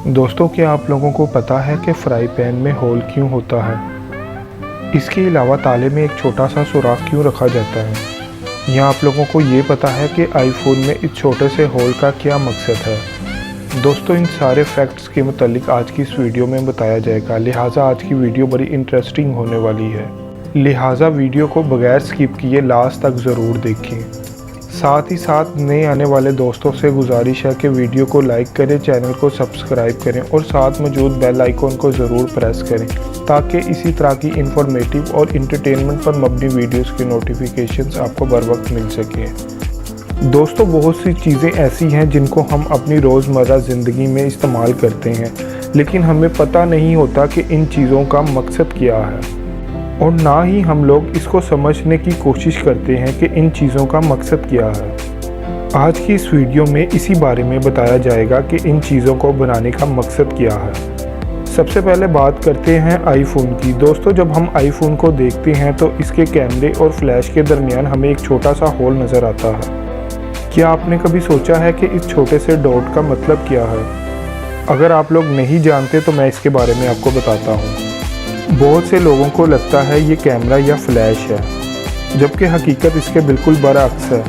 दोस्तों, क्या आप लोगों को पता है कि फ्राई पैन में होल क्यों होता है? इसके अलावा ताले में एक छोटा सा सुराख क्यों रखा जाता है? या आप लोगों को ये पता है कि आईफोन में इस छोटे से होल का क्या मकसद है? दोस्तों, इन सारे फैक्ट्स के मुतालिक आज की इस वीडियो में बताया जाएगा, लिहाजा आज की वीडियो बड़ी इंटरेस्टिंग होने वाली है। लिहाजा वीडियो को बगैर स्किप किए लास्ट तक ज़रूर देखें। साथ ही साथ नए आने वाले दोस्तों से गुजारिश है कि वीडियो को लाइक करें, चैनल को सब्सक्राइब करें और साथ मौजूद बेल आइकॉन को ज़रूर प्रेस करें ताकि इसी तरह की इंफॉर्मेटिव और इंटरटेनमेंट पर मबनी वीडियोस के नोटिफिकेशंस आपको बर वक्त मिल सकें। दोस्तों, बहुत सी चीज़ें ऐसी हैं जिनको हम अपनी रोज़मर्रा ज़िंदगी में इस्तेमाल करते हैं, लेकिन हमें पता नहीं होता कि इन चीज़ों का मकसद क्या है और ना ही हम लोग इसको समझने की कोशिश करते हैं कि इन चीज़ों का मकसद क्या है। आज की इस वीडियो में इसी बारे में बताया जाएगा कि इन चीज़ों को बनाने का मकसद क्या है। सबसे पहले बात करते हैं आईफोन की। दोस्तों, जब हम आईफोन को देखते हैं तो इसके कैमरे और फ्लैश के दरमियान हमें एक छोटा सा होल नज़र आता है। क्या आपने कभी सोचा है कि इस छोटे से डॉट का मतलब क्या है? अगर आप लोग नहीं जानते तो मैं इसके बारे में आपको बताता हूँ। बहुत से लोगों को लगता है ये कैमरा या फ्लैश है, जबकि हकीकत इसके बिल्कुल बरअक्स है।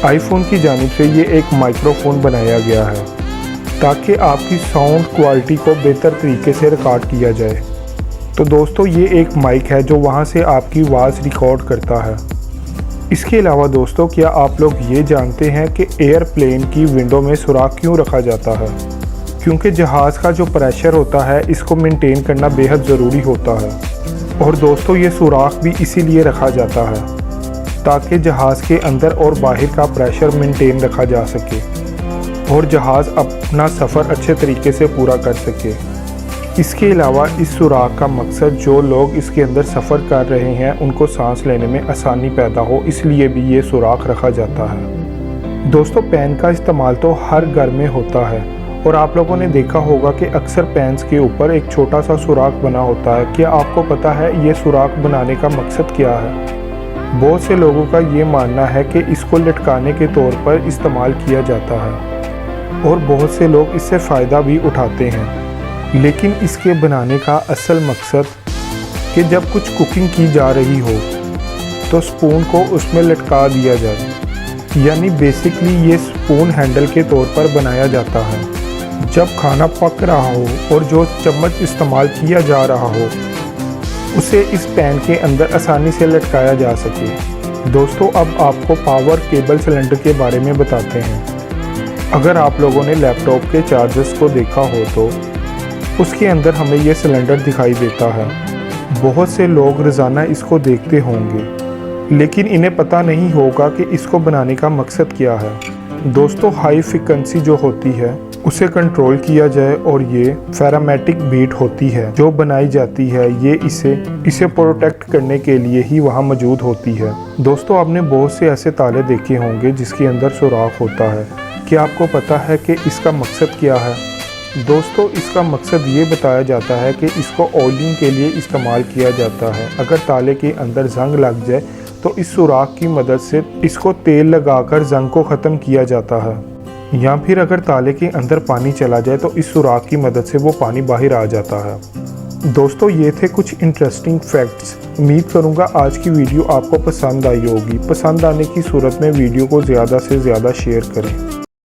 आईफोन की जानिब से ये एक माइक्रोफोन बनाया गया है ताकि आपकी साउंड क्वालिटी को बेहतर तरीके से रिकॉर्ड किया जाए। तो दोस्तों, ये एक माइक है जो वहाँ से आपकी आवाज़ रिकॉर्ड करता है। इसके अलावा दोस्तों, क्या आप लोग ये जानते हैं कि एयरप्लेन की विंडो में सुराख क्यों रखा जाता है? क्योंकि जहाज़ का जो प्रेशर होता है इसको मेंटेन करना बेहद ज़रूरी होता है। और दोस्तों, ये सुराख भी इसीलिए रखा जाता है ताकि जहाज़ के अंदर और बाहर का प्रेशर मेंटेन रखा जा सके और जहाज़ अपना सफ़र अच्छे तरीके से पूरा कर सके। इसके अलावा इस सुराख का मकसद जो लोग इसके अंदर सफ़र कर रहे हैं उनको सांस लेने में आसानी पैदा हो, इसलिए भी ये सुराख रखा जाता है। दोस्तों, पैन का इस्तेमाल तो हर घर में होता है और आप लोगों ने देखा होगा कि अक्सर पैन्स के ऊपर एक छोटा सा सुराख बना होता है। क्या आपको पता है ये सुराख बनाने का मकसद क्या है? बहुत से लोगों का ये मानना है कि इसको लटकाने के तौर पर इस्तेमाल किया जाता है और बहुत से लोग इससे फ़ायदा भी उठाते हैं। लेकिन इसके बनाने का असल मकसद कि जब कुछ कुकिंग की जा रही हो तो स्पून को उसमें लटका दिया जाए, यानी बेसिकली ये स्पून हैंडल के तौर पर बनाया जाता है। जब खाना पक रहा हो और जो चम्मच इस्तेमाल किया जा रहा हो उसे इस पैन के अंदर आसानी से लटकाया जा सके। दोस्तों, अब आपको पावर केबल सिलेंडर के बारे में बताते हैं। अगर आप लोगों ने लैपटॉप के चार्जर्स को देखा हो तो उसके अंदर हमें यह सिलेंडर दिखाई देता है। बहुत से लोग रोज़ाना इसको देखते होंगे, लेकिन इन्हें पता नहीं होगा कि इसको बनाने का मकसद क्या है। दोस्तों, हाई फ्रीक्वेंसी जो होती है उसे कंट्रोल किया जाए और ये फेरामेटिक बीट होती है जो बनाई जाती है, ये इसे प्रोटेक्ट करने के लिए ही वहाँ मौजूद होती है। दोस्तों, आपने बहुत से ऐसे ताले देखे होंगे जिसके अंदर सुराख होता है। क्या आपको पता है कि इसका मकसद क्या है? दोस्तों, इसका मकसद ये बताया जाता है कि इसको ऑयलिंग के लिए इस्तेमाल किया जाता है। अगर ताले के अंदर जंग लग जाए तो इस सुराख की मदद से इसको तेल लगाकर जंग को ख़त्म किया जाता है, या फिर अगर ताले के अंदर पानी चला जाए तो इस सुराख की मदद से वो पानी बाहर आ जाता है। दोस्तों, ये थे कुछ इंटरेस्टिंग फैक्ट्स। उम्मीद करूँगा आज की वीडियो आपको पसंद आई होगी। पसंद आने की सूरत में वीडियो को ज़्यादा से ज़्यादा शेयर करें।